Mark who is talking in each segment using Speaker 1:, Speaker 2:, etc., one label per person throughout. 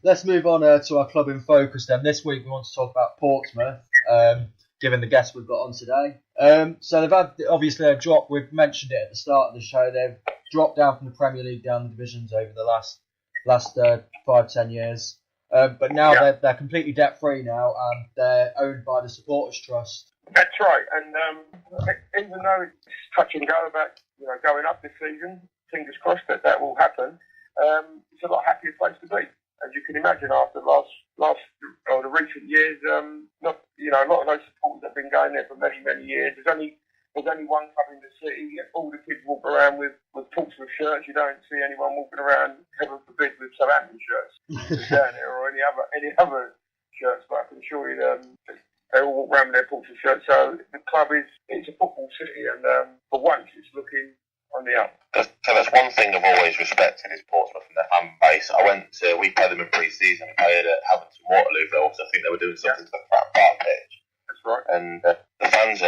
Speaker 1: let's move on to our club in focus then. This week we want to talk about Portsmouth, given the guests we've got on today. So they've had, obviously, a drop. We've mentioned it at the start of the show. They've dropped down from the Premier League down the divisions over the last 5-10 years. But now they're completely debt-free now, and they're owned by the Supporters Trust.
Speaker 2: That's right, and even though it's touch and go about going up this season, fingers crossed that will happen. It's a lot happier place to be, as you can imagine. After the recent years, a lot of those supporters have been going there for many years. There's only one club in the city. All the kids walk around with Portsmouth shirts. You don't see anyone walking around, heaven forbid, with Southampton shirts down there or any other shirts. But I can assure you, they all walk around with their Portsmouth shirts. So the club it's a football city, and for once, it's looking on the up.
Speaker 3: So that's one thing I've always respected is Portsmouth and their fan base. We played them in pre-season. We played at Hampton Waterloo, because I think they were doing something to the Pratt Park pitch. That's right. And the fans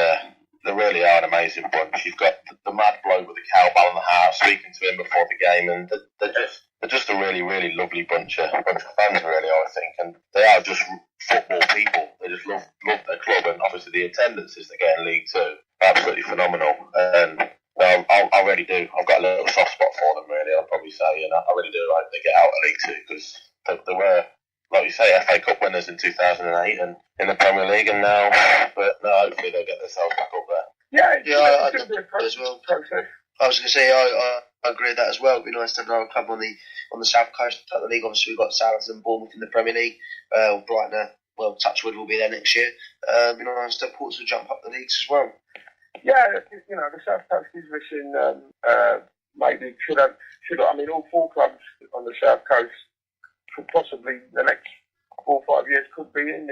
Speaker 3: they really are an amazing bunch. You've got the mad bloke with the cowbell in the house, speaking to him before the game, and they're just a really lovely bunch of fans, really, I think. And they are just football people. They just love their club, and obviously the attendances they get in League Two are absolutely phenomenal. And I really do. I've got a little soft spot for them, really, I'll probably say, and I really do like they get out of League Two, because they were, like you say, FA Cup winners in 2008 and in the Premier League, and now hopefully they'll get themselves back up there.
Speaker 2: I think as well. Process.
Speaker 4: I was going to say I agree with that as well. It'd be nice to have another club on the south coast of the league. Obviously, we've got Southampton and Bournemouth in the Premier League. Brighton, Touchwood will be there next year. It'd be nice to Portsmouth jump up the leagues as well.
Speaker 2: Yeah, the south coast is missing. Maybe should have. I mean, all four clubs on the south coast could possibly the next 4 or 5 years could be in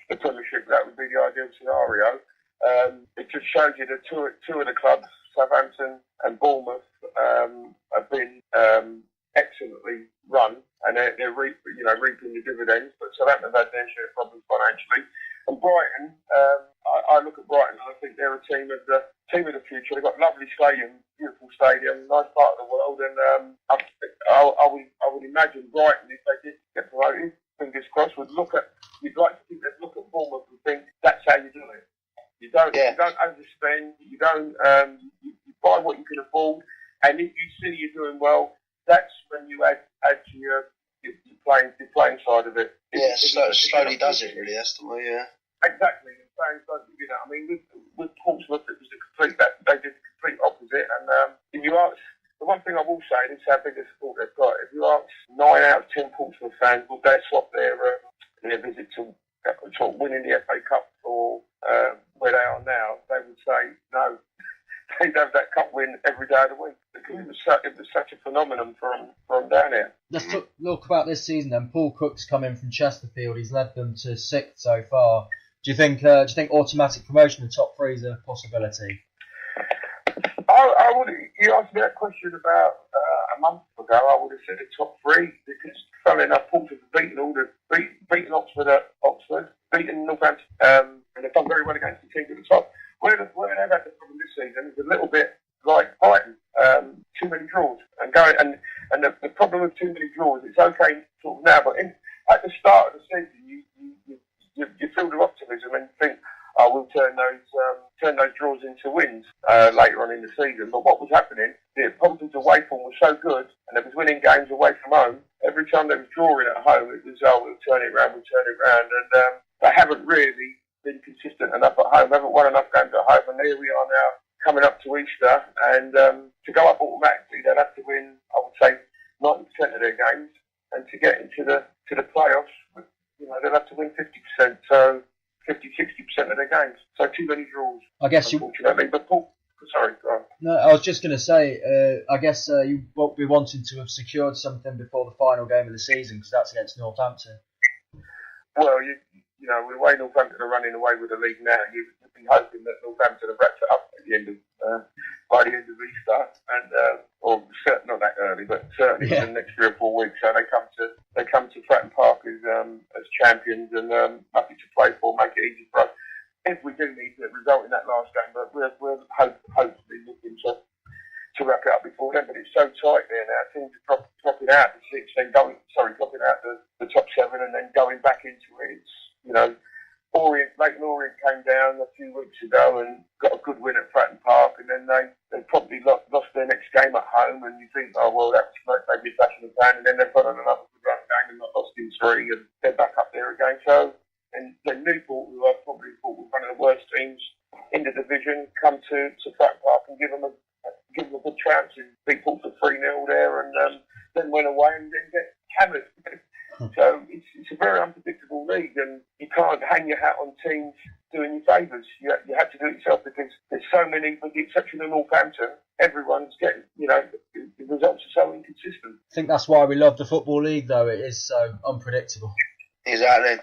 Speaker 2: the Premiership. That would be the ideal scenario. It just shows you that two of the clubs, Southampton and Bournemouth, have been excellently run, and they're reaping the dividends. But Southampton have had their share of problems financially, and Brighton. I look at Brighton and I think they're a team of the future. They've got a lovely stadium, beautiful stadium, nice part of the world, and I would imagine Brighton, if they did get promoted, fingers crossed, you'd like to think they'd look at Bournemouth and think that's how you do it. You don't overspend. You don't. You buy what you can afford, and if you see you're doing well, that's when you add to your playing side of it.
Speaker 4: Slowly does it really. That's the way. Yeah.
Speaker 2: Exactly. The fans don't give you that. I mean, with Portsmouth, it was they did the complete opposite. And if you ask, the one thing I will say is how big a support they've got. If you ask 9 out of 10 Portsmouth fans, would they swap their visit to winning the FA Cup or where they are now, they would say no. They'd have that cup win every day of the week, because it was such a phenomenon from down here.
Speaker 1: Let's look about this season then. Paul Cook's come in from Chesterfield. He's led them to 6th so far. Do you think automatic promotion to top 3 is a possibility?
Speaker 2: I would. You asked me that question about a month ago. I would have said the top 3, because funnily enough, Portsmouth have beaten Oxford at Oxford, beaten Northampton, and they've done very well against the teams at the top. Where they've had the problem this season is a little bit like Brighton, too many draws, and the problem with too many draws, it's okay sort of now, but at the start of the season, you feel the optimism and think, we'll turn those draws into wins later on in the season. But what was happening, the Pompey's away form was so good, and they was winning games away from home. Every time they was drawing at home, it was, we'll turn it around, and they haven't really been consistent enough at home, haven't won enough games at home, and here we are now coming up to Easter, and to go up automatically, they'll have to win, I would say, 90% of their games, and to get into the playoffs, they'll have to win 50%, so 50-60% of their games. So too many draws,
Speaker 1: I guess,
Speaker 2: unfortunately. But Paul, sorry, go on.
Speaker 1: No, I was just going to say, I guess you won't be wanting to have secured something before the final game of the season, because that's against Northampton.
Speaker 2: Well, with the way Northampton are running away with the league now, you'd be hoping that Northampton have wrapped it up at the end of by the end of Easter, and or not that early, but certainly in the next 3 or 4 weeks. So they come to Fratton Park as champions, and nothing to play for, make it easy for us. If we do need to result in that last game, but we're hopefully looking to wrap it up before then. But it's so tight there now. Teams are dropping out the 16, dropping out the then going back into it, it's, you know, Leighton Orient came down a few weeks ago and got a good win at Fratton Park, and then they probably lost their next game at home, and you think, oh well, that was maybe a flash in the pan, and then they've got on another good run game and not lost in 3, and they're back up there again. So, and then Newport, who I probably thought was one of the worst teams in the division, come to Fratton Park and give them a good chance and beat Portsmouth 3-0 there, and then went away and then get hammered. So it's a very unpredictable league, and you can't hang your hat on teams doing you favours. You have to do it yourself, because there's so many, with the exception of Northampton, everyone's getting, you know, the results are so inconsistent.
Speaker 1: I think that's why we love the Football League, though. It is so unpredictable.
Speaker 4: Exactly.